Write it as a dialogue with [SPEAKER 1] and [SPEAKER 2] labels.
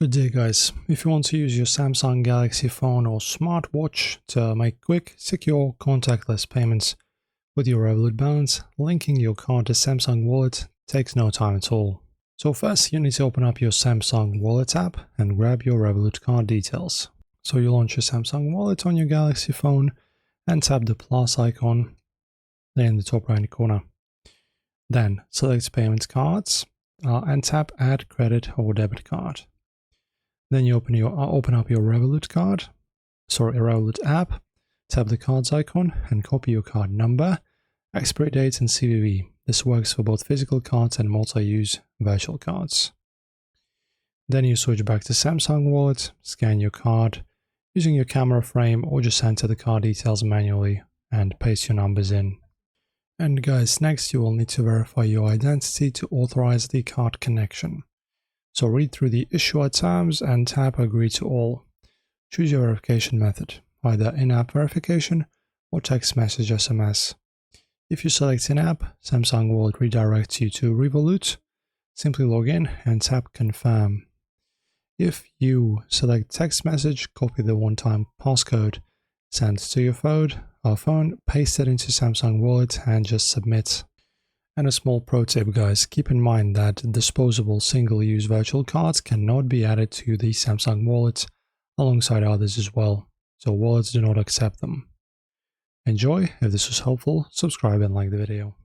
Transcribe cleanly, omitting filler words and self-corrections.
[SPEAKER 1] Good day guys, if you want to use your Samsung Galaxy phone or smartwatch to make quick, secure, contactless payments with your Revolut balance, linking your card to Samsung Wallet takes no time at all. So first you need to open up your Samsung Wallet app and grab your Revolut card details. So you launch your Samsung Wallet on your Galaxy phone and tap the plus icon there in the top right corner. Then select Payment Cards and tap Add Credit or Debit Card. Then you open up your Revolut app, tap the cards icon and copy your card number, expiry date and CVV. This works for both physical cards and multi-use virtual cards. Then you switch back to Samsung Wallet, scan your card using your camera frame or just enter the card details manually and paste your numbers in. And guys, next you will need to verify your identity to authorize the card connection. So read through the issuer terms and tap Agree to All. Choose your verification method, either in-app verification or text message SMS. If you select in-app, Samsung Wallet redirects you to Revolut. Simply log in and tap Confirm. If you select text message, copy the one-time passcode, send to your phone, paste it into Samsung Wallet and just submit. And a small pro tip guys, keep in mind that disposable single-use virtual cards cannot be added to the Samsung Wallet alongside others as well, so wallets do not accept them. Enjoy. If this was helpful, subscribe and like the video.